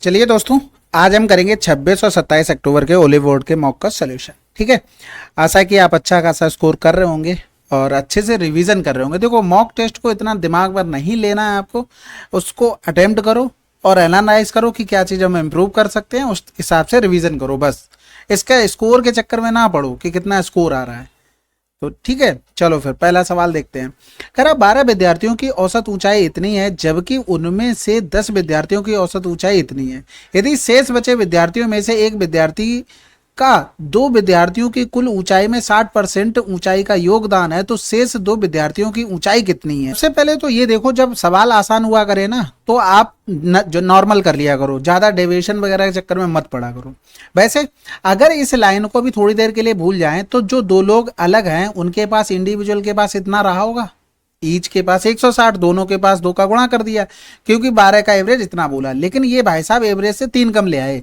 चलिए दोस्तों, आज हम करेंगे 26 और 27 अक्टूबर के ओलिव बोर्ड के मॉक का सोल्यूशन। ठीक है, आशा है कि आप अच्छा खासा स्कोर कर रहे होंगे और अच्छे से रिवीजन कर रहे होंगे। देखो, मॉक टेस्ट को इतना दिमाग पर नहीं लेना है आपको, उसको अटेम्प्ट करो और एनालाइज करो कि क्या चीज़ हम इम्प्रूव कर सकते हैं, उस हिसाब से रिवीजन करो। बस इसका स्कोर के चक्कर में ना पड़ो कि कितना स्कोर आ रहा है। तो ठीक है, चलो फिर पहला सवाल देखते हैं। कह रहा 12 विद्यार्थियों की औसत ऊंचाई इतनी है जबकि उनमें से 10 विद्यार्थियों की औसत ऊंचाई इतनी है। यदि शेष बचे विद्यार्थियों में से एक विद्यार्थी का दो विद्यार्थियों की कुल ऊंचाई में 60% ऊंचाई का योगदान है तो शेष दो विद्यार्थियों की ऊंचाई कितनी है। सबसे पहले तो ये देखो, जब सवाल आसान हुआ करे ना तो आप जो नॉर्मल कर लिया करो, ज्यादा डेविएशन वगैरह के चक्कर में मत पड़ा करो। वैसे अगर इस लाइन को भी थोड़ी देर के लिए भूल जाएं तो जो दो लोग अलग हैं उनके पास, इंडिविजुअल के पास इतना रहा होगा, ईच के पास 160, दोनों के पास 2 का गुणा कर दिया क्योंकि 12 का एवरेज इतना बोला। लेकिन ये भाई साहब एवरेज से 3 कम ले आए।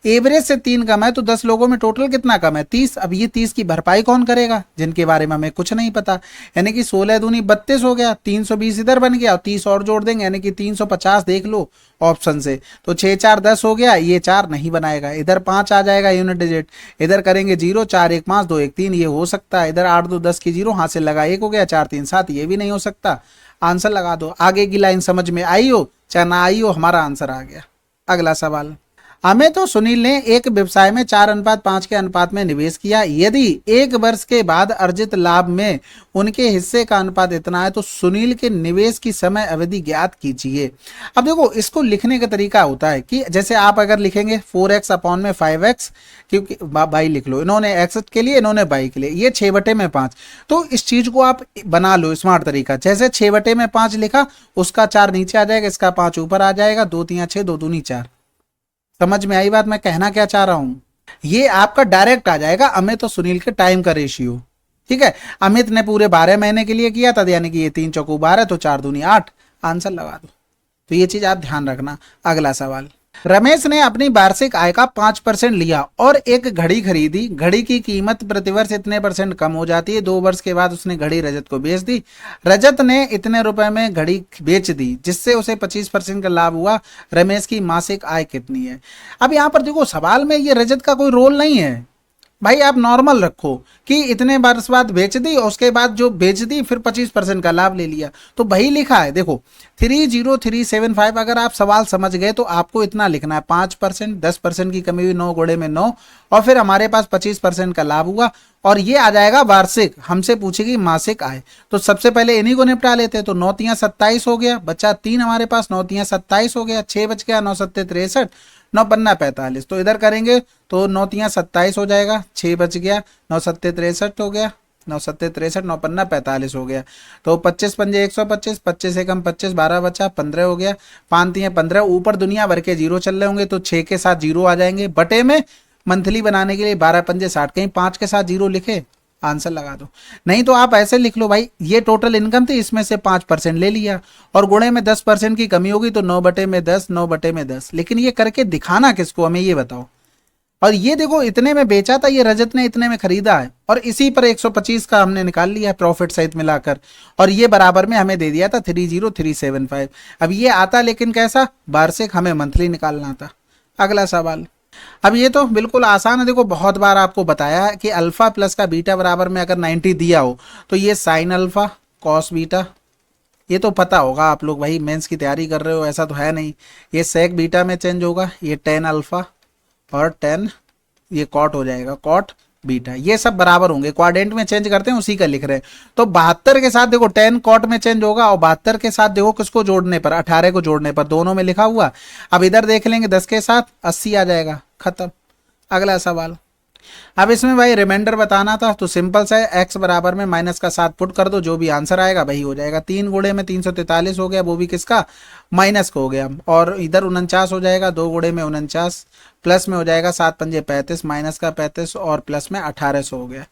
एवरेज से 3 कम है तो 10 लोगों में टोटल कितना कम है, 30। अब ये 30 की भरपाई कौन करेगा, जिनके बारे में हमें कुछ नहीं पता। यानी कि 16 दूनी 32 हो गया, 320 इधर बन गया और 30 और जोड़ देंगे यानी कि 350 देख लो ऑप्शन से। तो 6 4 10 हो गया, ये 4 नहीं बनाएगा, इधर 5 आ जाएगा यूनिट डिजिट, इधर करेंगे 0 4 1 5 2 1 3, ये हो सकता है। इधर 8 2 10 की 0 हाथ से लगा 1 हो गया, 4 3 7, ये भी नहीं हो सकता। आंसर लगा दो। आगे की लाइन समझ में आई हो चाहे ना आई हो, हमारा आंसर आ गया। अगला सवाल। अमित और सुनील ने एक व्यवसाय में 4:5 के अनुपात में निवेश किया। यदि 1 वर्ष के बाद अर्जित लाभ में उनके हिस्से का अनुपात इतना है तो सुनील के निवेश की समय अवधि ज्ञात कीजिए। अब देखो, इसको लिखने का तरीका होता है कि जैसे आप अगर लिखेंगे 4x अपॉन में 5x, क्योंकि बाई लिख लो, इन्होंने x के लिए, इन्होंने बाई के लिए, ये 6/5। तो इस चीज को आप बना लो स्मार्ट तरीका। जैसे 6/5 लिखा, उसका 4 नीचे आ जाएगा, इसका 5 ऊपर आ जाएगा, 2 3 6 2 दूनी 4। समझ में आई बात मैं कहना क्या चाह रहा हूं? ये आपका डायरेक्ट आ जाएगा अमित और सुनील के टाइम का रेशियो। ठीक है, अमित ने पूरे 12 महीने के लिए किया था, यानी कि ये 3 चौको 12 तो 4 दूनी 8। आंसर लगा दो। तो ये चीज आप ध्यान रखना। अगला सवाल। रमेश ने अपनी वार्षिक आय का 5% लिया और एक घड़ी खरीदी। घड़ी की कीमत प्रतिवर्ष इतने % कम हो जाती है। 2 वर्ष के बाद उसने घड़ी रजत को बेच दी। रजत ने इतने रुपए में घड़ी बेच दी जिससे उसे 25% का लाभ हुआ। रमेश की मासिक आय कितनी है? अब यहां पर देखो, सवाल में ये रजत का कोई रोल नहीं है भाई, आप नॉर्मल रखो कि इतने वर्ष बाद बेच दी और उसके बाद जो बेच दी फिर 25% का लाभ ले लिया, तो वही लिखा है। देखो 30375, अगर आप सवाल समझ गए तो आपको इतना लिखना है 5%, 10% की कमी हुई, 9 गुणे में 9, और फिर हमारे पास 25% का लाभ हुआ और ये आ जाएगा वार्षिक। हमसे पूछेगी मासिक आय, तो सबसे पहले इन्हीं को निपटा लेते हैं। तो 9 3 27 हो गया, बचा 3 हमारे पास, 9 3 27 हो गया, 6 बच गया, 9 7 63, 9 5 45। तो इधर करेंगे तो 9 3 27 हो जाएगा, 6 बच गया, 9 7 63 हो गया, 9 7 63, 9 5 45 हो गया। तो 25 पंजे 125, 25 एकम 25, 12 बचा, 15 हो गया, 5 3 15। ऊपर दुनिया भर के 0 चल रहे होंगे तो 6 के साथ 0 आ जाएंगे। बटे में मंथली बनाने के लिए 12 पंजे 60, कहीं 5 के साथ 0 लिखे, आंसर लगा दो। नहीं तो आप ऐसे लिख लो भाई, ये टोटल इनकम थी, इसमें से 5% ले लिया और गुणे में 10% की कमी होगी तो 9/10, 9/10। लेकिन ये करके दिखाना किसको, हमें ये बताओ। और ये देखो, इतने में बेचा था, ये रजत ने इतने में खरीदा है और इसी पर 125 का हमने निकाल लिया है प्रॉफिट सहित मिलाकर, और ये बराबर में हमें दे दिया था 30375। अब ये आता लेकिन कैसा, वार्षिक, हमें मंथली निकालना था। अगला सवाल। अब ये तो बिल्कुल आसान है। देखो, बहुत बार आपको बताया है कि अल्फा प्लस का बीटा बराबर में अगर 90 दिया हो तो ये साइन अल्फा कॉस बीटा, ये तो पता होगा आप लोग, भाई मेंस की तैयारी कर रहे हो ऐसा तो है नहीं। ये सेक बीटा में चेंज होगा, ये टेन अल्फा और 10 ये कॉट हो जाएगा, कॉट बीटा, ये सब बराबर होंगे। क्वाड्रेंट में चेंज करते हैं, उसी का लिख रहे हैं। तो 72 के साथ देखो 10 कॉट में चेंज होगा और 72 के साथ देखो किसको जोड़ने पर, 18 को जोड़ने पर, दोनों में लिखा हुआ। अब इधर देख लेंगे 10 के साथ 80 आ जाएगा, खत्म। अगला सवाल। अब इसमें भाई रिमाइंडर बताना था तो सिंपल सा है, x बराबर में माइनस का 7 पुट कर दो, जो भी आंसर आएगा वही हो जाएगा। 3 गुणे में 343 हो गया, वो भी किसका, माइनस को हो गया, और इधर 49 हो जाएगा, 2 गुणे में 49, प्लस में हो जाएगा 7 पंजे 35, माइनस का 35 और प्लस में 1800 हो गया।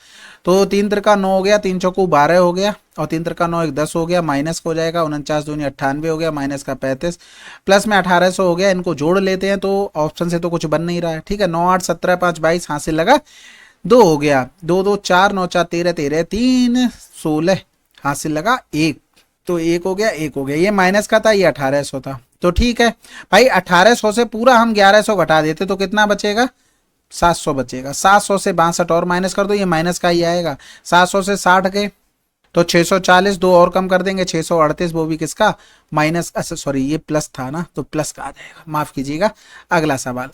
तो 3 त्रिका 9 हो गया, 3 चौको 12 हो गया और 3 त्रिका 9 1 10 हो गया, माइनस को हो जाएगा 49 दूनी 98 हो गया, माइनस का 35, प्लस में 1800 हो गया। इनको जोड़ लेते हैं तो ऑप्शन से तो कुछ बन नहीं रहा है। ठीक है, 9 8 17 5 22, हासिल लगा 2 हो गया, 2 2 4 9 4 13 13 3 16, हासिल लगा 1, तो 1 हो गया, 1 हो गया। ये माइनस का था, ये 1800 था। तो ठीक है भाई, 1800 से पूरा हम 1100 घटा देते तो कितना बचेगा, 700 बचेगा। 700 से 62 और माइनस कर दो, ये माइनस का ही आएगा। 700 से 60 गए तो 640, दो और कम कर देंगे 638, वो भी किसका, माइनस, अच्छा सॉरी ये प्लस था ना, तो प्लस का आ जाएगा, माफ कीजिएगा। अगला सवाल,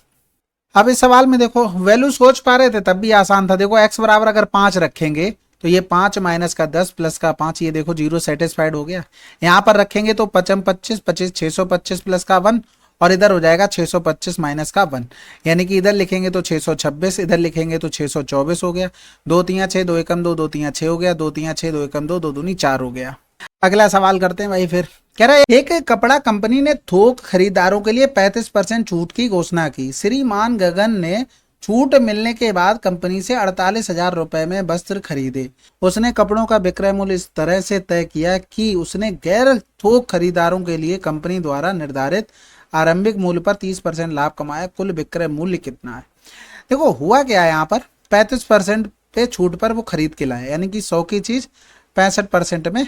अब इस सवाल में देखो वैल्यू सोच पा रहे थे तब भी आसान था। देखो x बराबर अगर 5 रखेंगे तो ये 5 माइनस का 10 प्लस का 5, ये देखो 0 सेटिस्फाइड हो गया। यहाँ पर रखेंगे तो 5 25 25 625 प्लस का 1, और इधर हो जाएगा 625 माइनस का 1, यानी कि इधर लिखेंगे तो 626, इधर लिखेंगे तो 624 हो गया। 2 3 6, 2 एकम 2, 2 3 6 हो गया। 2 3 6, 2 एकम 2, 2 दूनी 4 हो गया। अगला सवाल करते हैं भाई। फिर कह रहा है एक कपड़ा कंपनी ने थोक खरीदारों के लिए 35% छूट की घोषणा की। श्रीमान गगन ने छूट मिलने के बाद कंपनी से 48,000 रुपए में वस्त्र खरीदे। उसने कपड़ों का विक्रय मूल्य इस तरह से तय किया कि उसने गैर थोक खरीदारों के लिए कंपनी द्वारा निर्धारित आरंभिक मूल्य पर 30% लाभ कमाया। कुल विक्रय मूल्य कितना है। देखो हुआ क्या है, यहाँ पर 35% पे छूट पर वो खरीद के लाया, यानी कि 100 की चीज 65% में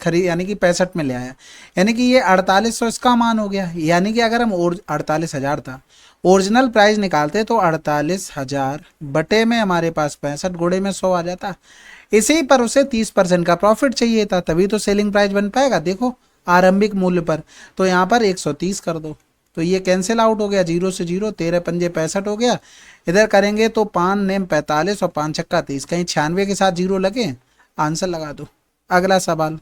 खरीद, यानी कि 65 में ले आया, यानी कि ये 4800 इसका मान हो गया। यानी कि अगर हम 48,000 था, ओरिजिनल प्राइस निकालते तो 48,000 बटे में हमारे पास 65 गुणे में 100 आ जाता। इसी पर उसे 30% का प्रॉफिट चाहिए था, तभी तो सेलिंग प्राइस बन पाएगा। देखो आरंभिक मूल्य पर, तो यहाँ पर 130 कर दो, तो ये कैंसिल आउट हो गया, 0 से 0, 13 पंजे 65 हो गया। इधर करेंगे तो 5 नेम 45 और 5 छक्का 30, कहीं 96 के साथ 0 लगे, आंसर लगा दो। अगला सवाल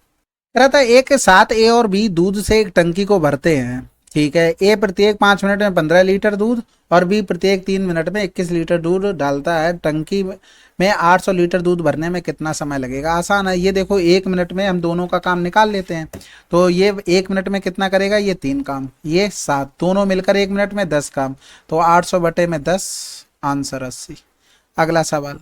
कह रहा था एक साथ ए और बी दूध से एक टंकी को भरते हैं, ठीक है। ए प्रत्येक 5 मिनट में 15 लीटर दूध और बी प्रत्येक 3 मिनट में 21 लीटर दूध डालता है। टंकी में 800 लीटर दूध भरने में कितना समय लगेगा। आसान है, ये देखो 1 मिनट में हम दोनों का काम निकाल लेते हैं। तो ये 1 मिनट में कितना करेगा, ये 3 काम, ये 7, दोनों मिलकर 1 मिनट में 10 काम, तो 800 बटे में 10, आंसर 80। अगला सवाल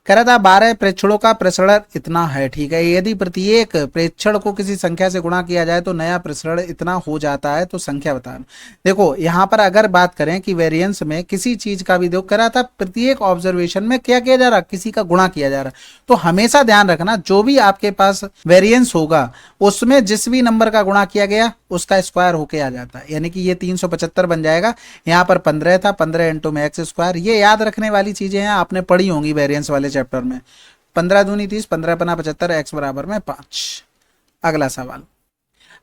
कह रहा था 12 प्रेक्षणों का प्रसरण इतना है, ठीक है। यदि प्रत्येक प्रेक्षण को किसी संख्या से गुणा किया जाए तो नया प्रसरण इतना हो जाता है, तो संख्या बताना। देखो यहाँ पर अगर बात करें कि वेरिएंस में किसी चीज का भी, कह रहा था प्रत्येक ऑब्जर्वेशन में क्या किया जा रहा, किसी का गुणा किया जा रहा। तो हमेशा ध्यान रखना जो भी आपके पास वेरिएंस होगा उसमें जिस भी नंबर का गुणा किया गया उसका स्क्वायर होके आ जाता है, यानी कि ये 375 बन जाएगा। यहाँ पर 15 था, 15 इंटू में एक्स स्क्वायर। ये याद रखने वाली चीजें हैं, आपने पढ़ी होंगी वेरिएंस वाले चैप्टर में। 15 दूनी 30, 15 पना 75, एक्स बराबर में 5। अगला सवाल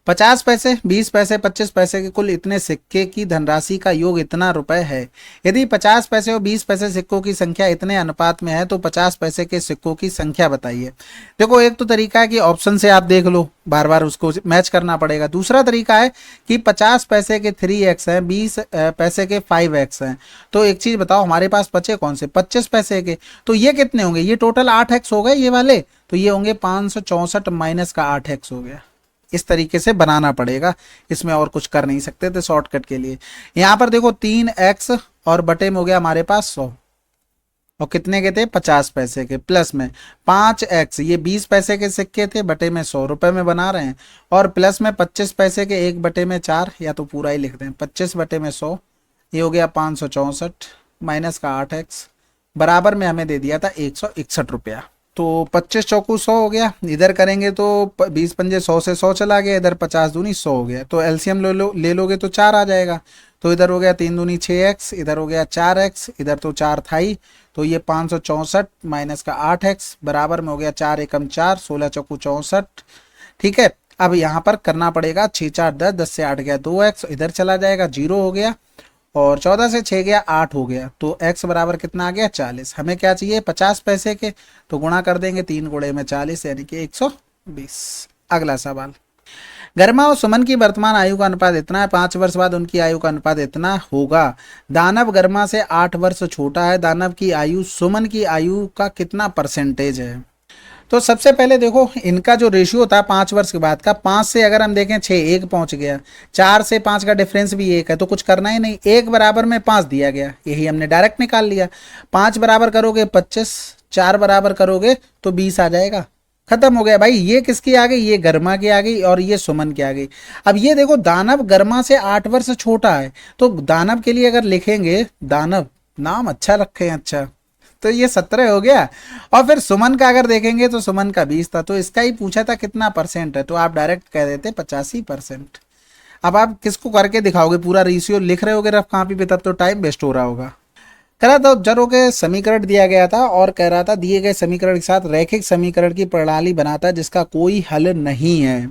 50 पैसे 20 पैसे 25 पैसे के कुल इतने सिक्के की धनराशि का योग इतना रुपए है। यदि 50 पैसे और 20 पैसे सिक्कों की संख्या इतने अनुपात में है तो 50 पैसे के सिक्कों की संख्या बताइए। देखो एक तो तरीका है कि ऑप्शन से आप देख लो, बार बार उसको मैच करना पड़ेगा। दूसरा तरीका है कि 50 पैसे के 3x हैं, 20 पैसे के 5x हैं। तो एक चीज बताओ, हमारे पास बचे कौन से, 25 पैसे के, तो ये कितने होंगे, ये टोटल 8x हो गए ये वाले, तो ये होंगे 564 माइनस का 8x हो गया। इस तरीके से बनाना पड़ेगा, इसमें और कुछ कर नहीं सकते थे शॉर्टकट के लिए। यहां पर देखो 3x और बटे में हो गया हमारे पास 100, और कितने के थे, 50 पैसे के, प्लस में 5x, ये 20 पैसे के सिक्के थे, बटे में 100 रुपए में बना रहे हैं, और प्लस में 25 पैसे के 1 बटे में 4, या तो पूरा ही लिख दें 25 बटे में 100, ये हो गया 564 माइनस का 8x, बराबर में हमें दे दिया था 161 रुपया। तो 25 चौकू 100 हो गया, इधर करेंगे तो 20 पंजे 100 से 100 चला गया, इधर 50 दूनी 100 हो गया, तो एलसीएम ले लोगे तो 4 आ जाएगा। तो इधर हो गया 3 दूनी 6x, इधर हो गया 4x, इधर तो 4 था ही, तो ये 564 माइनस का 8x बराबर में हो गया 4 एकम 4, 16 चौकू 64, ठीक है। अब यहाँ पर करना पड़ेगा 6 4 10, 10 से 8 गया 2x, इधर चला जाएगा 0 हो गया, और 14 से 6 गया 8 हो गया, तो x बराबर कितना आ गया 40। हमें क्या चाहिए 50 पैसे के, तो गुणा कर देंगे 3 गुणे में 40, यानी कि 120। अगला सवाल गर्मा और सुमन की वर्तमान आयु का अनुपात इतना है, 5 वर्ष बाद उनकी आयु का अनुपात इतना होगा। दानव गर्मा से 8 वर्ष छोटा है, दानव की आयु सुमन की आयु का कितना परसेंटेज है। तो सबसे पहले देखो इनका जो रेशियो था 5 वर्ष के बाद का, 5 से अगर हम देखें 6, 1 पहुंच गया, 4 से 5 का डिफरेंस भी 1 है, तो कुछ करना ही नहीं, 1 बराबर में 5 दिया गया, यही हमने डायरेक्ट निकाल लिया। 5 बराबर करोगे 25, 4 बराबर करोगे तो 20 आ जाएगा, खत्म हो गया भाई। ये किसकी आ गई, ये गर्मा की आ गई, और ये सुमन की आ गई। अब ये देखो दानव गर्मा से 8 वर्ष छोटा है, तो दानव के लिए अगर लिखेंगे, दानव नाम अच्छा रखे हैं, अच्छा, तो ये 17 हो गया। और फिर सुमन का अगर देखेंगे तो सुमन का 20 था, तो इसका ही पूछा था कितना परसेंट है, तो आप डायरेक्ट कह देते 85%। अब आप किसको करके दिखाओगे, पूरा रेशियो लिख रहे होगे रफ कॉपी पे, तब तो टाइम वेस्ट हो रहा होगा। कह रहा था चरों के समीकरण दिया गया था और कह रहा था दिए गए समीकरण के साथ रैखिक समीकरण की प्रणाली बनाता है जिसका कोई हल नहीं है।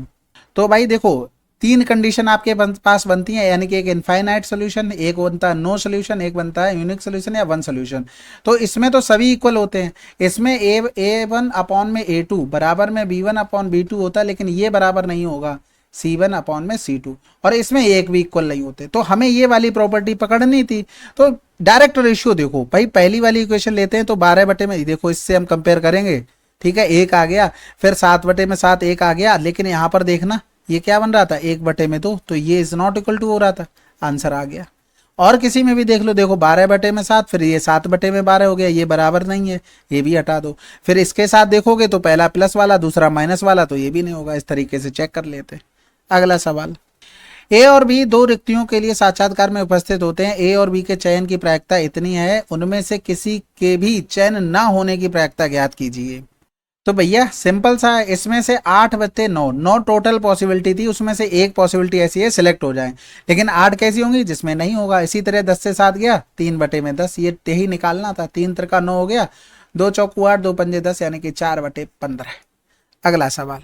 तो भाई देखो, तीन कंडीशन आपके पास बनती है, यानी कि एक इनफाइनाइट सोल्यूशन, एक बनता है नो सोल्यूशन, एक बनता है यूनिक सोल्यूशन या वन सोल्यूशन। तो इसमें तो सभी इक्वल होते हैं, इसमें ए वन अपॉन में ए टू बराबर में B one upon B two होता है, लेकिन ये बराबर नहीं होगा सी वन अपॉन में सी टू, और इसमें एक भी इक्वल नहीं होते। तो हमें ये वाली प्रॉपर्टी पकड़नी थी। तो डायरेक्ट रेशियो देखो भाई, पहली वाली इक्वेशन लेते हैं तो 12 बटे में, देखो इससे हम कंपेयर करेंगे, ठीक है, एक आ गया, फिर 7 बटे में 7 एक आ गया, लेकिन यहाँ पर देखना ये क्या बन रहा था, 1 बटे में 2, तो ये इज नॉट इक्वल टू हो रहा था, आंसर आ गया। और किसी में भी देख लो, देखो 12 बटे में 7, फिर ये 7 बटे में 12 हो गया, ये बराबर नहीं है, ये भी हटा दो। फिर इसके साथ देखोगे तो पहला प्लस वाला दूसरा माइनस वाला, तो ये भी नहीं होगा। इस तरीके से चेक कर लेते। अगला सवाल, ए और बी दो रिक्तियों के लिए साक्षात्कार में उपस्थित होते हैं। ए और बी के चयन की प्रायिकता इतनी है, उनमें से किसी के भी चयन ना होने की प्रायिकता ज्ञात कीजिए। तो भैया सिंपल सा, इसमें से 8 बटे 9 टोटल पॉसिबिलिटी थी, उसमें से एक पॉसिबिलिटी ऐसी है सिलेक्ट हो जाए, लेकिन 8 कैसी होंगी जिसमें नहीं होगा। इसी तरह 10 से 7 गया, 3 बटे में 10, ये ही निकालना था। 3 त्रिका 9 हो गया, 2 चौकू 8, 2 पंजे 10, यानी कि 4 बटे 15। अगला सवाल,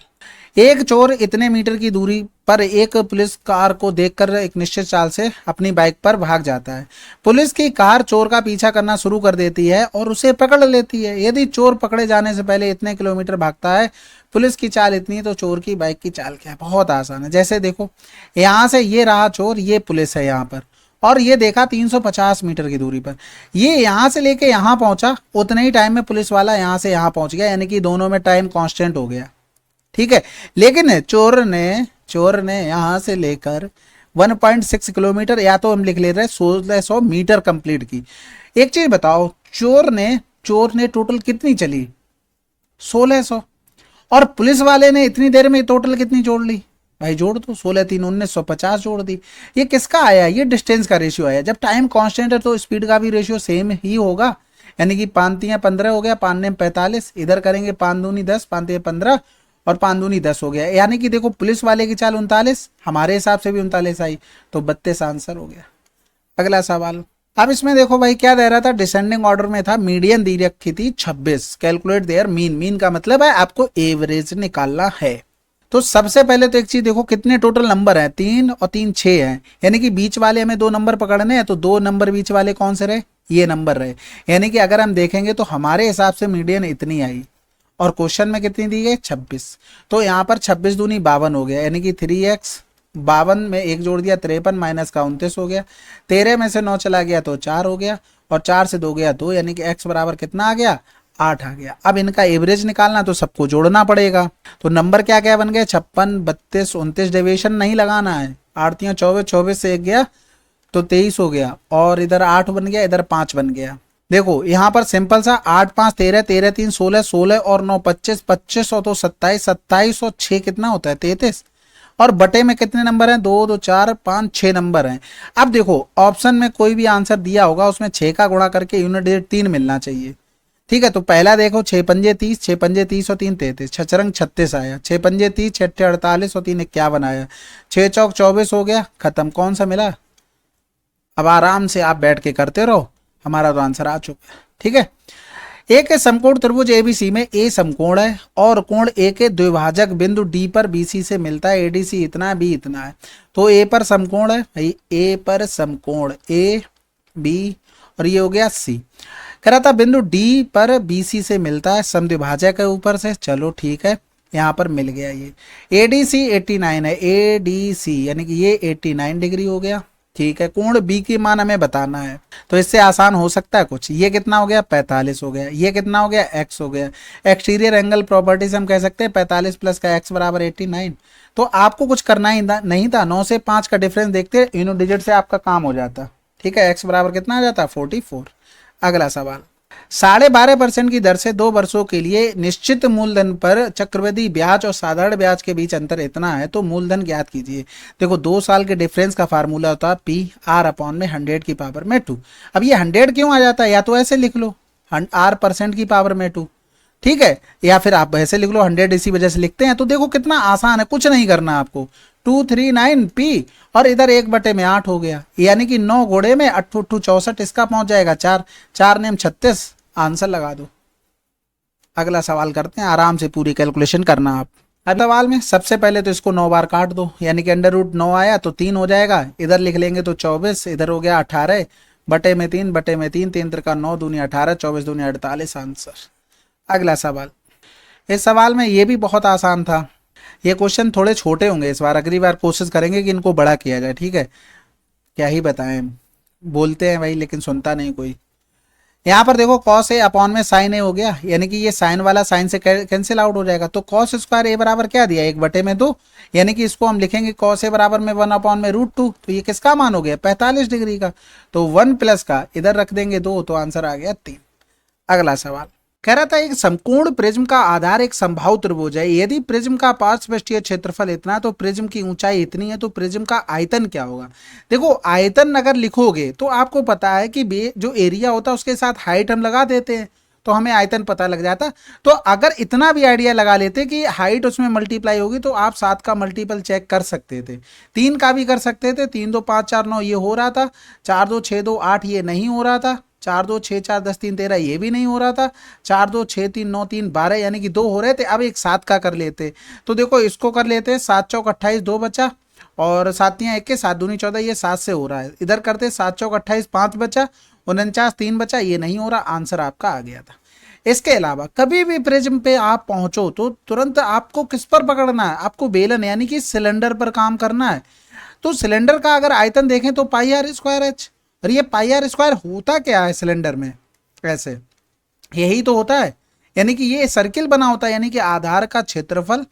एक चोर इतने मीटर की दूरी पर एक पुलिस कार को देखकर एक निश्चित चाल से अपनी बाइक पर भाग जाता है। पुलिस की कार चोर का पीछा करना शुरू कर देती है और उसे पकड़ लेती है। यदि चोर पकड़े जाने से पहले इतने किलोमीटर भागता है, पुलिस की चाल इतनी है, तो चोर की बाइक की चाल क्या है? बहुत आसान है। जैसे देखो, यहाँ से ये रहा चोर, ये पुलिस है यहाँ पर, और ये देखा 350 मीटर की दूरी पर, ये यहाँ से लेके यहाँ पहुंचा, उतने ही टाइम में पुलिस वाला यहाँ से यहाँ पहुंच गया, यानी कि दोनों में टाइम कांस्टेंट हो गया, ठीक है। लेकिन चोर ने यहां से लेकर 1.6 किलोमीटर, या तो हम लिख ले रहे हैं 1600 मीटर कंप्लीट की। एक चीज बताओ, चोर ने टोटल कितनी चली? 1600, और पुलिस वाले ने इतनी देर में टोटल कितनी जोड़ ली? भाई जोड़ दो, 16 3 1950 जोड़ दी। ये किसका आया? ये डिस्टेंस का रेशियो आया। जब टाइम कांस्टेंट है तो स्पीड का भी रेशियो सेम ही होगा, यानी कि 5 3 15 हो गया, 5 9 45, इधर करेंगे 5 दूनी 10, 5 3 15 और 5 दूनी 10 हो गया। यानी कि देखो, पुलिस वाले की चाल 39, हमारे हिसाब से भी 39 आई, तो 32 आंसर हो गया। अगला सवाल, अब इसमें देखो भाई क्या दे रहा था, डिसेंडिंग ऑर्डर में था, मीडियन दी रखी थी 26, कैलकुलेट देयर मीन। मीन का मतलब है आपको एवरेज निकालना है। तो सबसे पहले तो एक चीज देखो, कितने टोटल नंबर हैं? 3 और 3 6 हैं, यानी कि बीच वाले हमें 2 नंबर पकड़ने हैं, तो 2 नंबर बीच वाले कौन से रहे? ये नंबर रहे। यानी कि अगर हम देखेंगे तो हमारे हिसाब से मीडियन इतनी आई, और क्वेश्चन में कितनी दी गई? 26। तो यहाँ पर 26 दूनी 52 हो गया, यानी कि 3x, 52 में 1 जोड़ दिया 53 माइनस का 29 हो गया, 13 में से 9 चला गया तो 4 हो गया, और 4 से 2 गया 2, यानी कि x बराबर कितना आ गया? 8 आ गया। अब इनका एवरेज निकालना, तो सबको जोड़ना पड़ेगा। तो नंबर क्या क्या बन गए? 56 32 29, डेविएशन नहीं लगाना है। 8 3 24, 24 से 1 गया तो 23 हो गया, और इधर 8 बन गया, इधर 5 बन गया। देखो यहाँ पर सिंपल सा, 8 5 13, 13 3 16, 16 और 9 25, 25 और 2 27, 27 और 6 कितना होता है? 33। और बटे में कितने नंबर हैं? 2 2 4 5 6 नंबर हैं। अब देखो, ऑप्शन में कोई भी आंसर दिया होगा, उसमें 6 का गुणा करके यूनिट डिजिट 3 मिलना चाहिए, ठीक है। तो पहला देखो, 6 पंजे 30, 6 पंजे 30 और 3 33, 6 रंग 36 आया, 6 पंजे 30, 6 48 और 3 51 आया, 6 चौक 24 हो गया, खत्म। कौन सा मिला? अब आराम से आप बैठ के करते रहो, हमारा तो आंसर आ चुका है, ठीक है। एक समकोण त्रिभुज एबीसी में ए समकोण है और कोण ए के द्विभाजक बिंदु डी पर बीसी से मिलता है। एडीसी इतना है, बी इतना है। तो ए पर समकोण है भाई, ए पर समकोण ए बी, और ये हो गया सी। कह रहा था बिंदु डी पर बीसी से मिलता है, समद्विभाजक है ऊपर से, चलो ठीक है, यहाँ पर मिल गया। ये एडीसी 89 है, एडीसी यानी कि ये 89 डिग्री हो गया, ठीक है। कोण बी की मान हमें बताना है, तो इससे आसान हो सकता है कुछ। ये कितना हो गया? 45 हो गया। ये कितना हो गया? x हो गया। एक्सटीरियर एंगल प्रॉपर्टी से हम कह सकते हैं 45 प्लस का x बराबर 89। तो आपको कुछ करना ही नहीं था, 9 से 5 का डिफरेंस देखते यूनिट डिजिट से आपका काम हो जाता, ठीक है। x बराबर कितना आ जाता? 44। अगला सवाल, 12.5% की दर से 2 वर्षों के लिए निश्चित मूलधन पर चक्रवृद्धि ब्याज और साधारण ब्याज के बीच अंतर इतना है, तो मूलधन ज्ञात कीजिए। देखो 2 साल के डिफरेंस का फार्मूला होता है पी आर अपॉन में 100 की पावर में 2। अब ये 100 क्यों आ जाता है? या तो ऐसे लिख लो r% की पावर में 2, ठीक है, या फिर आप ऐसे लिख लो 100 इसी वजह से लिखते हैं। तो देखो कितना आसान है, कुछ नहीं करना आपको, 239 पी, और इधर 1/8 हो गया, यानी कि 9 घोड़े में 8 8 64, इसका पहुंच जाएगा 4, 4 नेम 36, आंसर लगा दो। अगला सवाल करते हैं, आराम से पूरी कैलकुलेशन करना आप। अब सवाल में सबसे पहले तो इसको 9 बार काट दो, यानी कि √9 आया तो 3 हो जाएगा, इधर लिख लेंगे तो 24, इधर हो गया 18 बटे में 3 बटे में 3, 3 त्रिका 9 दूनी 18, 24 दूनी 48, आंसर। अगला सवाल, इस सवाल में ये भी बहुत आसान था, ये क्वेश्चन थोड़े छोटे होंगे इस बार, अगली बार कोशिश करेंगे कि इनको बड़ा किया जाए, ठीक है। क्या ही बताएं, बोलते हैं भाई लेकिन सुनता नहीं कोई। यहाँ पर देखो कॉस ए अपॉन में साइन ए हो गया, यानी कि ये साइन वाला साइन से कैंसिल आउट हो जाएगा, तो कॉस स्क्वायर ए बराबर क्या दिया, 1/2, यानी कि इसको हम लिखेंगे कॉस ए बराबर में 1/√2, तो ये किसका मान हो गया, 45 डिग्री का, तो 1 प्लस का इधर रख देंगे 2, तो आंसर आ गया 3। अगला सवाल कह रहा था, एक समकोण प्रिज्म का आधार एक समबाहु त्रिभुज है, यदि प्रिज्म का पार्श्वपृष्ठीय क्षेत्रफल इतना है तो प्रिज्म की ऊंचाई इतनी है, तो प्रिज्म का आयतन क्या होगा। देखो आयतन अगर लिखोगे तो आपको पता है कि जो एरिया होता है उसके साथ हाइट हम लगा देते हैं, तो हमें आयतन पता लग जाता। तो अगर इतना भी आइडिया लगा लेते कि हाइट उसमें मल्टीप्लाई होगी, तो आप 7 का मल्टीपल चेक कर सकते थे, 3 का भी कर सकते थे, 3 2 5 4 9 ये हो रहा था, 4 2 6 2 8 ये नहीं हो रहा था, 4 2 6 4 10 3 13 ये भी नहीं हो रहा था, 4 2 6 3 9 3 12 यानी कि 2 हो रहे थे। अब एक 7 का कर लेते, तो देखो इसको कर लेते हैं, 7 चौक 28 2 बचा, और 7 21 7 दूनी 14, ये 7 से हो रहा है, इधर करते 7 चौक 28 5 बचा, 49 3 बचा, ये नहीं हो रहा, आंसर आपका आ गया था। इसके अलावा कभी भी प्रिज्म पे आप पहुंचो तो तुरंत आपको किस पर पकड़ना है, आपको बेलन यानी कि सिलेंडर पर काम करना है। तो सिलेंडर का अगर आयतन देखें तो πr²h, और ये πr² होता क्या है सिलेंडर में, ऐसे यही तो होता है, यानी कि ये सर्किल बना होता है, यानी कि आधार का क्षेत्रफल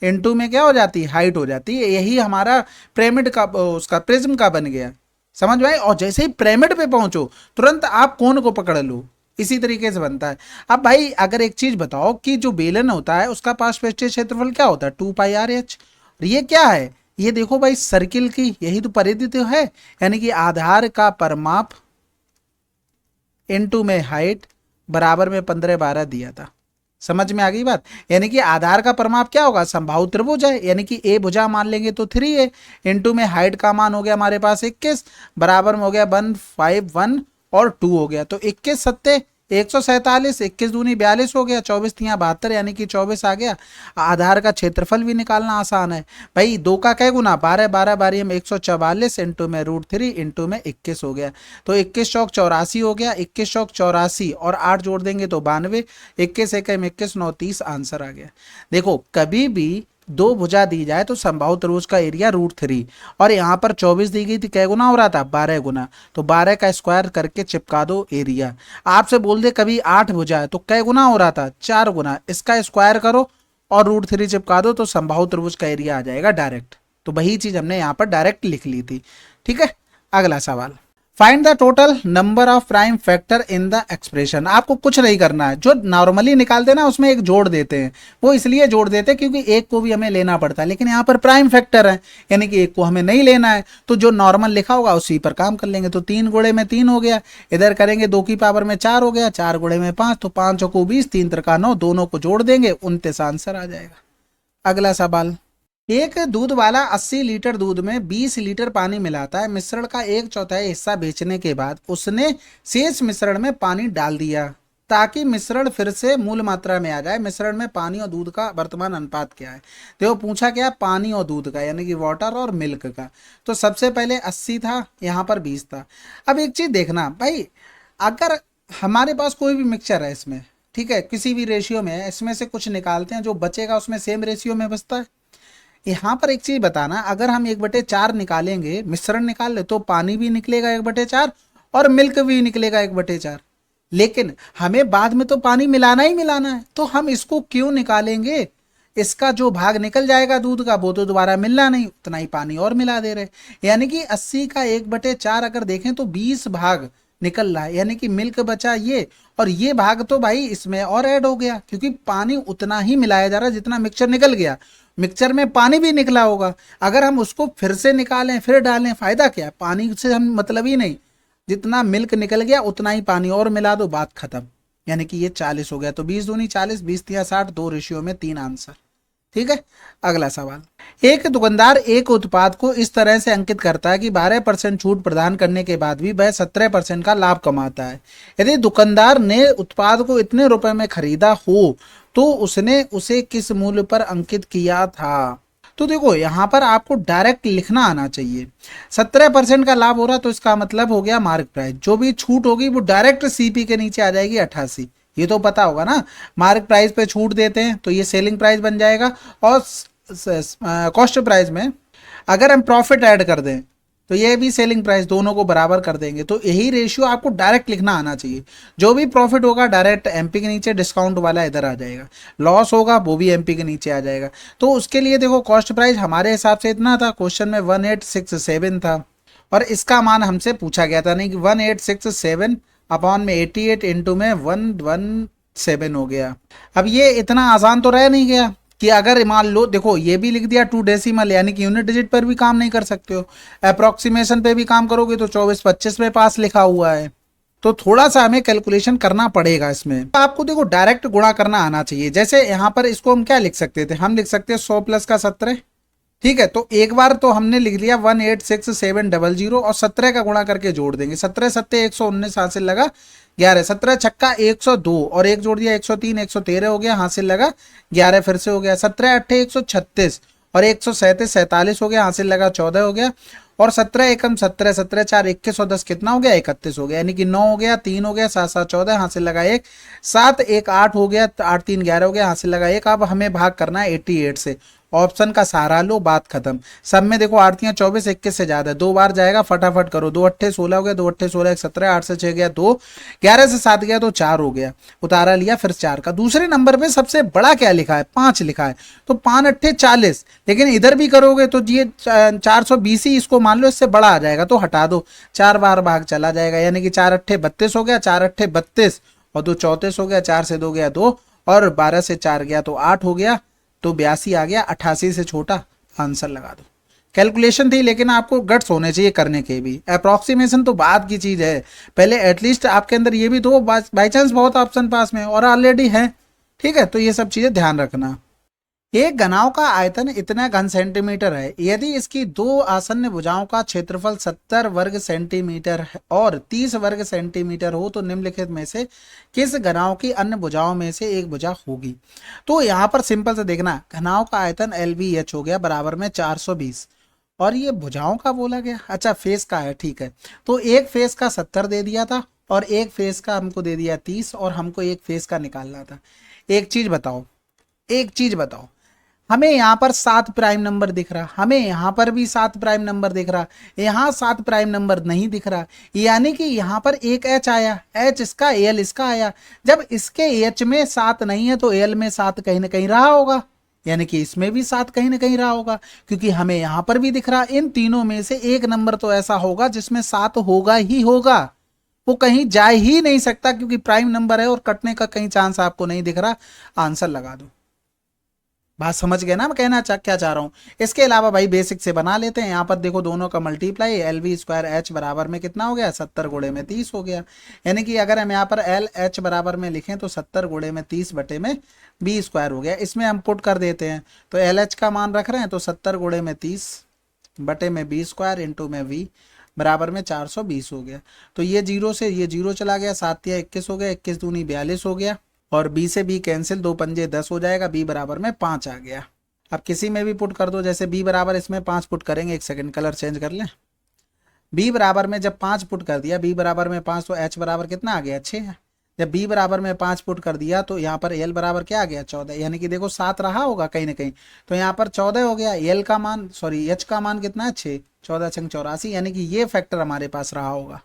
इनटू में क्या हो जाती है, हाइट हो जाती है, यही हमारा पिरामिड का उसका प्रिज्म का बन गया, समझ में आए। और जैसे ही पिरामिड पे पहुंचो तुरंत आप कोण को पकड़ लो, इसी तरीके से बनता है। अब भाई अगर एक चीज बताओ कि जो बेलन होता है उसका पार्श्वपृष्ठीय क्षेत्रफल क्या होता है, 2πr/h, और ये क्या है, ये देखो भाई सर्किल की यही तो परिधि तो है, यानी कि आधार का परिमाप इनटू में हाइट बराबर में 15 12 दिया था, समझ में आ गई बात। यानी कि आधार का परिमाप क्या होगा, समबाहु त्रिभुज है, यानी कि ए भुजा मान लेंगे तो 3 है, इनटू में हाइट का मान हो गया हमारे पास 21, बराबर में हो गया 1 5 1 और 2 हो गया, तो 21 सत्ते 147, 21 दूनी 42 हो गया, 24 तियाँ 72 यानी कि 24 आ गया। आधार का क्षेत्रफल भी निकालना आसान है भाई, 2 का कै गुना 12 12 12 में 144 इंटू में √3 इंटू में 21 हो गया, तो 21 चौक 84 हो गया, 21 चौक 84 और 8 जोड़ देंगे तो 92, 21 1 21 9 30, आंसर आ गया। देखो कभी भी 2 भुजा दी जाए तो समबाहु त्रिभुज का एरिया √3, और यहाँ पर 24 दी गई थी, कै गुना हो रहा था, 12 गुना, तो 12 का स्क्वायर करके चिपका दो एरिया। आपसे बोल दे कभी 8 भुजा है तो कै गुना हो रहा था, 4 गुना, इसका स्क्वायर करो और √3 चिपका दो, तो समबाहु त्रिभुज का एरिया आ जाएगा डायरेक्ट। तो वही चीज हमने यहाँ पर डायरेक्ट लिख ली थी, ठीक है। अगला सवाल, find the total number of prime factor in the expression. आपको कुछ नहीं करना है, जो नॉर्मली निकालते हैं ना उसमें एक जोड़ देते हैं, वो इसलिए जोड़ देते हैं क्योंकि एक को भी हमें लेना पड़ता है, लेकिन यहाँ पर प्राइम फैक्टर है यानी कि एक को हमें नहीं लेना है, तो जो नॉर्मल लिखा होगा उसी पर काम कर लेंगे। तो 3 गुणे में 3 हो गया, इधर करेंगे 2 की पावर में 4 हो गया, 4 गुणे में 5, तो 5 को 20, 3 त्रिका 9, दोनों को जोड़ देंगे 29, आंसर आ जाएगा। अगला सवाल, एक दूध वाला 80 लीटर दूध में 20 लीटर पानी मिलाता है, मिश्रण का 1/4 हिस्सा बेचने के बाद उसने शेष मिश्रण में पानी डाल दिया ताकि मिश्रण फिर से मूल मात्रा में आ जाए। मिश्रण में पानी और दूध का वर्तमान अनुपात क्या है। देखो पूछा क्या, पानी और दूध का, यानी कि वाटर और मिल्क का। तो सबसे पहले 80 था, यहाँ पर 20 था। अब एक चीज देखना भाई, अगर हमारे पास कोई भी मिक्सचर है इसमें, ठीक है, किसी भी रेशियो में है, इसमें से कुछ निकालते हैं, जो बचेगा उसमें सेम रेशियो में बचता है। यहाँ पर एक चीज बताना, अगर हम 1/4 निकालेंगे, मिश्रण निकाल ले, तो पानी भी निकलेगा 1/4 और मिल्क भी निकलेगा 1/4, लेकिन हमें बाद में तो पानी मिलाना ही मिलाना है, तो हम इसको क्यों निकालेंगे, इसका जो भाग निकल जाएगा दूध का वो तो दोबारा मिलना नहीं, उतना ही पानी और मिला दे रहे। यानी कि 80 का 1/4 अगर देखें तो 20 भाग निकल रहा है, यानी कि मिल्क बचा ये, और ये भाग तो भाई इसमें और ऐड हो गया, क्योंकि पानी उतना ही मिलाया जा रहा है जितना मिक्सचर निकल गया। मिक्सचर में पानी भी निकला होगा, अगर हम उसको फिर से निकालें फिर डालें, फायदा क्या है, पानी से हम मतलब ही नहीं, जितना मिल्क निकल गया उतना ही पानी और मिला दो, बात खत्म। यानी कि ये 40 हो गया, तो 20 दूनी 40, 20 तिया 60, 2 रेशियो में 3, आंसर ठीक है। अगला सवाल, एक दुकानदार एक उत्पाद को इस तरह से अंकित करता है कि 12% छूट प्रदान करने के बाद भी वह 17% का लाभ कमाता है। यदि दुकानदार ने उत्पाद को इतने रुपए में खरीदा हो तो उसने उसे किस मूल्य पर अंकित किया था। तो देखो यहाँ पर आपको डायरेक्ट लिखना आना चाहिए। 17% का लाभ हो रहा तो इसका मतलब हो गया मार्क प्राइस, जो भी छूट होगी वो डायरेक्ट सीपी के नीचे आ जाएगी 88, ये तो पता होगा ना। मार्क प्राइस पे छूट देते हैं तो ये सेलिंग प्राइस बन जाएगा, और कॉस्ट प्राइस में अगर हम प्रॉफिट ऐड कर दें तो ये भी सेलिंग प्राइस, दोनों को बराबर कर देंगे। तो यही रेशियो आपको डायरेक्ट लिखना आना चाहिए। जो भी प्रॉफिट होगा डायरेक्ट एमपी के नीचे, डिस्काउंट वाला इधर आ जाएगा। लॉस होगा वो भी एमपी के नीचे आ जाएगा। तो उसके लिए देखो कॉस्ट प्राइस हमारे हिसाब से इतना था, क्वेश्चन में 1867 था, और इसका मान हमसे पूछा गया था नहीं कि 1867 अपॉन में 88 इंटू में 117 हो गया। अब ये इतना आसान तो रह नहीं गया कि अगर मान लो, देखो ये भी लिख दिया 2 डेसिमल, यानी कि यूनिट डिजिट पर भी काम नहीं कर सकते हो, अप्रोक्सीमेशन पे भी काम करोगे तो 24-25 में पास लिखा हुआ है। तो थोड़ा सा हमें कैलकुलेशन करना पड़ेगा इसमें। तो आपको देखो डायरेक्ट गुणा करना आना चाहिए। जैसे यहाँ पर इसको हम क्या लिख सकते थे, हम लिख सकते हैं 100 प्लस का 17, ठीक है। तो एक बार तो हमने लिख लिया 186700 और 17 का गुणा करके जोड़ देंगे। 17 सत्ते 119 हासिल लगा 11, 17 छक्का 102 और एक जोड़ दिया 103, 113 हो गया, हासिल लगा 11 फिर से हो गया। 17 अट्ठे 136 और 137 47 हो गया, हासिल लगा 14 हो गया, और 17 एकम 17, 17 4 21 और 10 कितना हो गया 31 हो गया, यानी कि 9 हो गया, 3 हो गया, 7 7 14 हासिल लगा 1, 7 1 8 हो गया, 8 3 11 हो गया, हासिल लगा 1। अब हमें भाग करना है 88 से, ऑप्शन का सहारा लो, बात खत्म। सब में देखो आरतियां 24 21 से ज्यादा है, 2 बार जाएगा, फटाफट करो। 2 अट्ठे 16 हो गया, 2 अट्ठे 16 1 17, 8 से 6 गया 2, 11 से 7 गया तो 4 हो गया, उतारा लिया फिर 4 का। दूसरे नंबर पे सबसे बड़ा क्या लिखा है 5 लिखा है, तो 5 अट्ठे 40, लेकिन इधर भी करोगे तो ये 420 ही इसको मान लो, इससे बड़ा आ जाएगा तो हटा दो, 4 बार भाग चला जाएगा, यानी कि 4 अट्ठे 32 हो गया, 4 अट्ठे 32 और 2 34 हो गया, 4 से 2 गया 2 और 12 से 4 गया तो 8 हो गया, तो 82 आ गया। 88 से छोटा आंसर लगा दो। कैलकुलेशन थी लेकिन आपको गट्स होने चाहिए करने के भी। अप्रोक्सीमेशन तो बात की चीज है, पहले एटलीस्ट आपके अंदर ये भी तो बाई चांस बहुत ऑप्शन पास में और ऑलरेडी है, ठीक है। तो ये सब चीजें ध्यान रखना। एक घनाव का आयतन इतना घन सेंटीमीटर है, यदि इसकी दो आसन्न भुजाओं का क्षेत्रफल 70 वर्ग सेंटीमीटर और 30 वर्ग सेंटीमीटर हो तो निम्नलिखित में से किस घनाव की अन्य भुजाओं में से एक भुजा होगी। तो यहाँ पर सिंपल से देखना, घनाव का आयतन LVH हो गया बराबर में 420, और ये भुजाओं का बोला गया, अच्छा फेस का है, ठीक है। तो एक फेस का 70 दे दिया था और एक फेस का हमको दे दिया 30, और हमको एक फेस का निकालना था। एक चीज बताओ, एक चीज बताओ, हमें यहाँ पर 7 प्राइम नंबर दिख रहा, हमें यहाँ पर भी 7 प्राइम नंबर दिख रहा, यहाँ 7 प्राइम नंबर नहीं दिख रहा, यानी कि यहाँ पर एक H आया, H इसका AL इसका आया। जब इसके H में 7 नहीं है तो AL में 7 कहीं ना कहीं रहा होगा, यानी कि इसमें भी 7 कहीं ना कहीं रहा होगा, क्योंकि हमें यहाँ पर भी दिख रहा। इन तीनों में से एक नंबर तो ऐसा होगा जिसमें 7 होगा ही होगा, वो कहीं जा ही नहीं सकता, क्योंकि प्राइम नंबर है और कटने का कहीं चांस आपको नहीं दिख रहा। आंसर लगा दो। बात समझ गए ना मैं कहना क्या चाह रहा हूँ। इसके अलावा भाई बेसिक से बना लेते हैं। यहाँ पर देखो दोनों का मल्टीप्लाई, LV स्क्वायर H बराबर में कितना हो गया 70 गुणे में 30 हो गया, यानी कि अगर हम यहाँ पर LH बराबर में लिखें तो 70 गुणे में 30 बटे में B स्क्वायर हो गया। इसमें हम पुट कर देते हैं तो LH का मान रख रहे हैं तो 70 गुणे में 30 बटे में B स्क्वायर इंटू में V बराबर में 420 हो गया। तो ये जीरो से ये जीरो चला गया, 7 या 21 हो गया, 21 दूनी 42 हो गया, और B से B कैंसिल, 2 पंजे 10 हो जाएगा, B बराबर में 5 आ गया। अब किसी में भी पुट कर दो, जैसे B बराबर इसमें 5 पुट करेंगे, एक सेकंड कलर चेंज कर लें। B बराबर में जब 5 पुट कर दिया, B बराबर में 5 तो H बराबर कितना आ गया 6 है। जब B बराबर में 5 पुट कर दिया तो यहाँ पर L बराबर क्या आ गया 14, यानी कि देखो 7 रहा होगा कहीं ना कहीं, तो यहाँ पर 14 हो गया। L का मान H का मान कितना है 6, 14 छंग 84, यानी कि ये फैक्टर हमारे पास रहा होगा,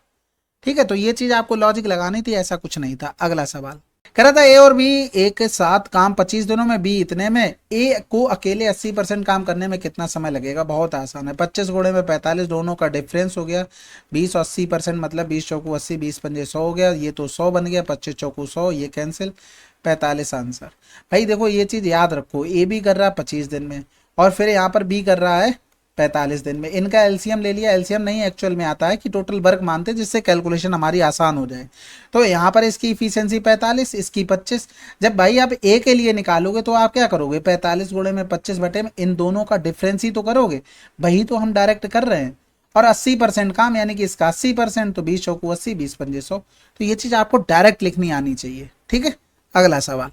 ठीक है। तो ये चीज आपको लॉजिक लगानी थी, ऐसा कुछ नहीं था। अगला सवाल कह रहा था A और B एक साथ काम 25 दिनों में, B इतने में, A को अकेले 80% काम करने में कितना समय लगेगा। बहुत आसान है, 25 गुणे में 45, दोनों का डिफरेंस हो गया 20 और 80%, मतलब 20 चौकू 80, 20 पंजे 100 हो गया, ये तो 100 बन गया, 25 चौकू 100, ये कैंसिल, 45 आंसर। भाई देखो ये चीज याद रखो, A भी कर रहा है 25 दिन में और फिर यहाँ पर B कर रहा है 45 दिन में। इनका एलसीएम ले लिया, एलसीएम नहीं एक्चुअल में आता है कि टोटल वर्क मानते जिससे कैलकुलेशन हमारी आसान हो जाए। तो यहाँ पर इसकी इफिशियंसी 45, इसकी 25। जब भाई आप ए के लिए निकालोगे तो आप क्या करोगे, 45 गुणे में 25 बटे में इन दोनों का डिफरेंस ही तो करोगे, वही तो हम डायरेक्ट कर रहे हैं। और 80% काम यानी कि इसका 80%, तो 20 चौको 80, 20 पंजे 100। तो ये चीज़ आपको डायरेक्ट लिखनी आनी चाहिए। ठीक है, अगला सवाल।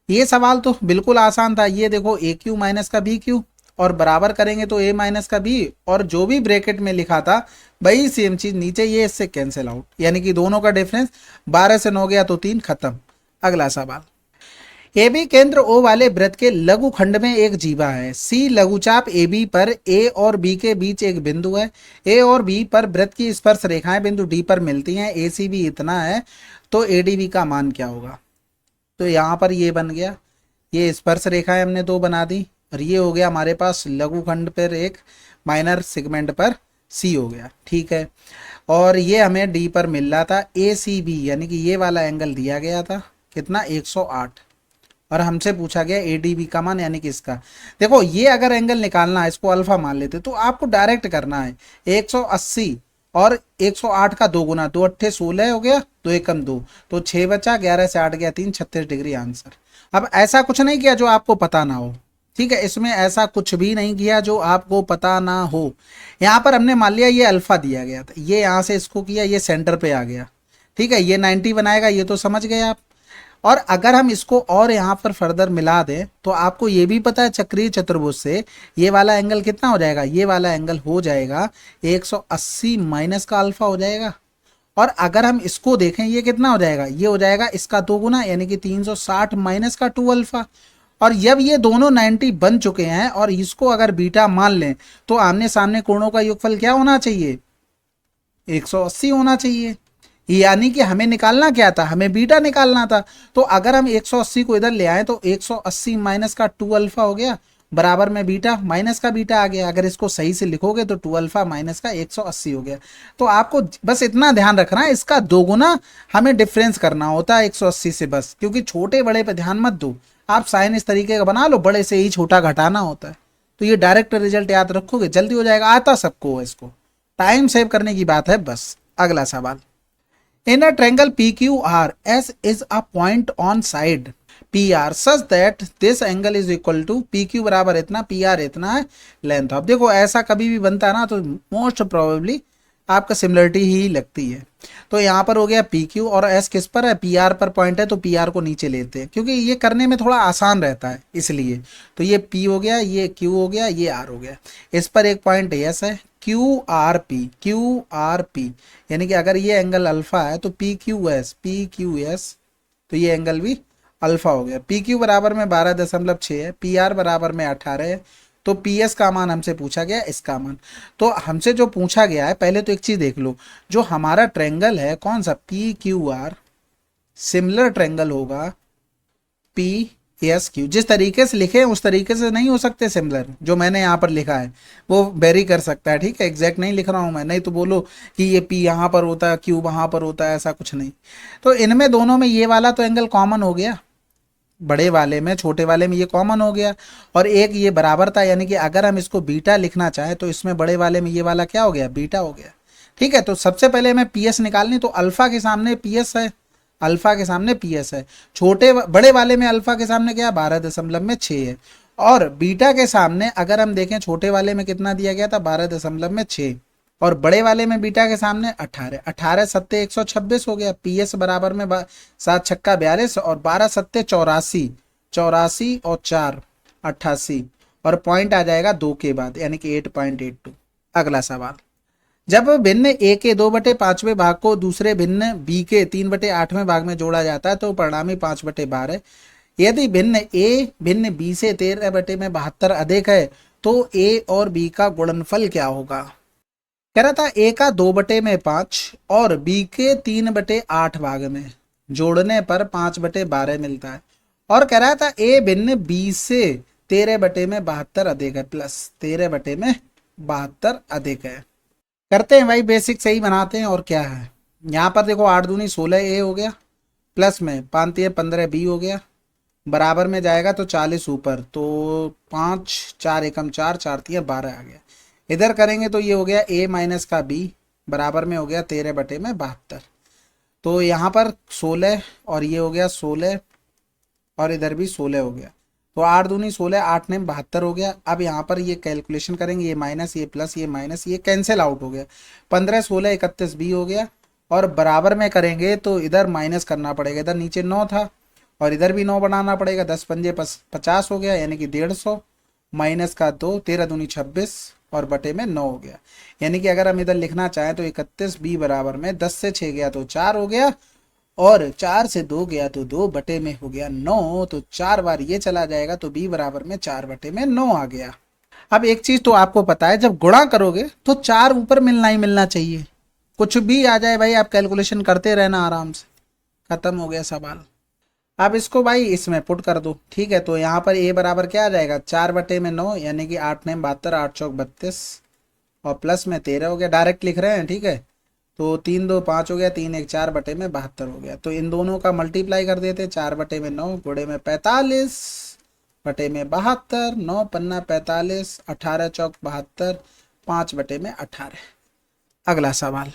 ये सवाल तो बिल्कुल आसान था। ये देखो ए क्यू माइनस का बी क्यू और बराबर करेंगे तो ए माइनस का बी, और जो भी ब्रैकेट में लिखा था वही सेम चीज नीचे, ये इससे कैंसिल आउट, यानी कि दोनों का डिफरेंस 12 से 9 गया तो 3, खत्म। अगला सवाल। ए बी केंद्र ओ वाले वृत्त के लघु खंड में एक जीवा है। सी लघुचाप ए बी पर ए और बी के बीच एक बिंदु है। ए और बी पर वृत्त की स्पर्श रेखाएं बिंदु डी पर मिलती हैं। ए सी बी इतना है, तो ए डी बी का मान क्या होगा। तो यहाँ पर ये बन गया, ये स्पर्श रेखाएं हमने 2 बना दी, और ये हो गया हमारे पास लघु खंड पर एक, माइनर सेगमेंट पर सी हो गया। ठीक है, और ये हमें डी पर मिल रहा था ए सी बी, यानी कि ये वाला एंगल दिया गया था कितना, 108, और हमसे पूछा गया ए डी बी का मान, यानी कि इसका। देखो ये अगर एंगल निकालना है, इसको अल्फा मान लेते तो आपको डायरेक्ट करना है 180 और 108 का 2 गुना, 2 अट्ठे 16 हो गया, 2 एकम 2, तो 6 बचा, 11 से 8 गया 3, 36 डिग्री आंसर। अब ऐसा कुछ नहीं किया जो आपको पता ना हो, ठीक है, इसमें ऐसा कुछ भी नहीं किया जो आपको पता ना हो। यहाँ पर हमने मान लिया ये अल्फा दिया गया था, ये यहाँ से इसको किया, ये सेंटर पे आ गया। ठीक है, ये 90 बनाएगा, ये तो समझ गए आप। और अगर हम इसको और यहाँ पर फर्दर मिला दें तो आपको ये भी पता है चक्रीय चतुर्भुज से ये वाला एंगल कितना हो जाएगा, ये वाला एंगल हो जाएगा 180 माइनस का अल्फा हो जाएगा। और अगर हम इसको देखें ये कितना हो जाएगा, ये हो जाएगा इसका 2 गुना, यानी कि 360 माइनस का 2 अल्फा। और जब ये दोनों 90 बन चुके हैं और इसको अगर बीटा मान लें तो आमने सामने कोणों का योगफल क्या होना चाहिए, 180 होना चाहिए। यानी कि हमें निकालना क्या था, हमें बीटा निकालना था। तो अगर हम 180 को इधर ले आए तो 180 माइनस का 2 अल्फा हो गया, बराबर में बीटा, माइनस का बीटा आ गया। अगर इसको सही से लिखोगे तो 2 अल्फा माइनस का 180 हो गया। तो आपको बस इतना ध्यान रखना है, इसका 2 गुना हमें डिफरेंस करना होता है 180 से बस, क्योंकि छोटे बड़े पे ध्यान मत दो। आप साइन इस तरीके का बना लो, बड़े से ही छोटा घटाना होता है। तो ये डायरेक्ट रिजल्ट याद रखोगे, जल्दी हो जाएगा, आता सबको, इसको टाइम सेव करने की बात है बस। अगला सवाल। In a triangle PQR, S is a point on side PR such that this angle is equal to PQ बराबर इतना, PR इतना है लेंथ। अब देखो ऐसा कभी भी बनता है ना तो मोस्ट प्रोबेबली आपका सिमिलरिटी ही लगती है। तो यहाँ पर हो गया PQ और S किस पर है, PR पर पॉइंट है, तो PR को नीचे लेते हैं क्योंकि ये करने में थोड़ा आसान रहता है इसलिए। तो ये P हो गया, ये Q हो गया, ये R हो गया। इस पर एक पॉइंट S है, QRP, यानी कि अगर ये एंगल अल्फा है तो PQS, तो ये एंगल भी अल्फा हो गया। PQ बराबर में 12.6 है, PR बराबर में 18 है, तो PS का मान हमसे पूछा गया, इसका मान। तो हमसे जो पूछा गया है, पहले तो एक चीज देख लो, जो हमारा ट्रायंगल है कौन सा, PQR, सिमिलर ट्रायंगल होगा PSQ। जिस तरीके से लिखे उस तरीके से नहीं हो सकते सिमिलर, जो मैंने यहाँ पर लिखा है वो वेरी कर सकता है। ठीक है, एग्जैक्ट नहीं लिख रहा हूँ मैं, नहीं तो बोलो कि ये P यहाँ पर होता है, Q वहाँ पर होता है, ऐसा कुछ नहीं। तो इनमें दोनों में ये वाला तो एंगल कॉमन हो गया, बड़े वाले में छोटे वाले में ये कॉमन हो गया, और एक ये बराबर था, यानी कि अगर हम इसको बीटा लिखना चाहें तो इसमें बड़े वाले में ये वाला क्या हो गया, बीटा हो गया। ठीक है, तो सबसे पहले हमें PS निकालनी, तो अल्फा के सामने PS है, अल्फा के सामने PS है। बड़े वाले में अल्फा के सामने क्या, 12.6 है, और बीटा के सामने अगर हम देखें छोटे वाले में कितना दिया गया था, 12.6, और बड़े वाले में बीटा के सामने 18, 18 सत्ते 126 हो गया। PS बराबर में 7 छक्का 42 और 12 सत्ते 84, 84 और 4 88, और पॉइंट आ जाएगा 2 के बाद, यानी कि 8.82। अगला सवाल। जब भिन्न A के 2/5वें भाग को दूसरे भिन्न B के 3/8वें भाग में जोड़ा जाता है तो परिणामी 5/12। यदि भिन्न A भिन्न B से 13/72 अधिक है तो A और B का गुणनफल क्या होगा। कह रहा था A का 2/5 और B के 3/8 भाग में जोड़ने पर 5/12 मिलता है, और कह रहा था A भिन्न B से 13/72 अधिक है, प्लस 13/72 अधिक है। करते हैं भाई, बेसिक सही बनाते हैं। और क्या है, यहाँ पर देखो 8 दूनी 16 A हो गया, प्लस में 5 3 15 B हो गया, बराबर में जाएगा तो 40 ऊपर, तो 5 4 एकम 4 4 3 12 आ गया। इधर करेंगे तो ये हो गया a माइनस का b बराबर में हो गया 13/72। तो यहाँ पर 16 और ये हो गया 16 और इधर भी 16 हो गया। तो 8 दूनी 16, 8 ने 72 हो गया। अब यहाँ पर ये कैलकुलेशन करेंगे, ये माइनस ये प्लस ये माइनस ये कैंसिल आउट हो गया। 15 16 31 20 हो गया। और बराबर में करेंगे तो इधर माइनस करना पड़ेगा, इधर नीचे 9 था और इधर भी 9 बनाना पड़ेगा। 10 पंजे 50 हो गया, यानी कि 150 माइनस का 2, 13 दूनी 26 और बटे में 9 हो गया। यानी कि अगर हम इधर लिखना चाहें तो 31b बराबर में 10 से 6 गया तो 4 हो गया और 4 से 2 गया तो 2 बटे में हो गया 9। तो 4 बार ये चला जाएगा तो b बराबर में 4 बटे में 9 आ गया। अब एक चीज तो आपको पता है, जब गुणा करोगे तो 4 ऊपर मिलना ही मिलना चाहिए। कुछ भी आ जाए भाई, आप कैलकुलेशन करते रहना आराम से। खत्म हो गया सवाल। अब इसको भाई इसमें पुट कर दो, ठीक है। तो यहाँ पर a बराबर क्या आ जाएगा, 4 बटे में 9 यानी कि 8 ने 72, 8 चौक 32 और प्लस में 13 हो गया। डायरेक्ट लिख रहे हैं, ठीक है। तो 3 2 5 हो गया, 3 1 4 बटे में 72 हो गया। तो इन दोनों का मल्टीप्लाई कर देते, 4 बटे में 9 गुणे में 45 बटे में 72, 9 पन्ना 45, 18 चौक 72, 5 बटे में 18। अगला सवाल,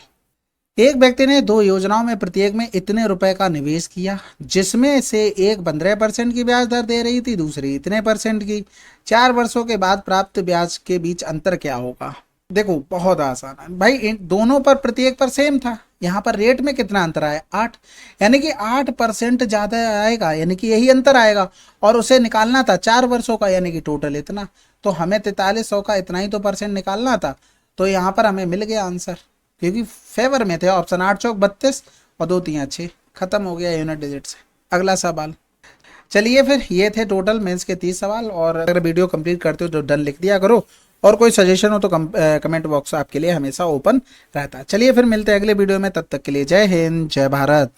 एक व्यक्ति ने 2 योजनाओं में प्रत्येक में इतने रुपए का निवेश किया, जिसमें से एक 15% की ब्याज दर दे रही थी, दूसरी इतने % की। 4 वर्षों के बाद प्राप्त ब्याज के बीच अंतर क्या होगा। देखो बहुत आसान है भाई, इन दोनों पर प्रत्येक पर सेम था। यहाँ पर रेट में कितना अंतर आया, 8, यानी कि 8% ज्यादा आएगा, यानी कि यही अंतर आएगा। और उसे निकालना था 4 वर्षों का, यानी कि टोटल इतना। तो हमें 4300 का इतना ही तो % निकालना था। तो यहाँ पर हमें मिल गया आंसर, क्योंकि फेवर में थे। ऑप्शन 8 चौक 32 और 2 3 6। खत्म हो गया यूनिट डिजिट से। अगला सवाल, चलिए फिर ये थे टोटल मेंस के 30 सवाल। और अगर वीडियो कंप्लीट करते हो तो डन लिख दिया करो, और कोई सजेशन हो तो कमेंट बॉक्स आपके लिए हमेशा ओपन रहता है। चलिए फिर मिलते हैं अगले वीडियो में, तब तक के लिए जय हिंद जय भारत।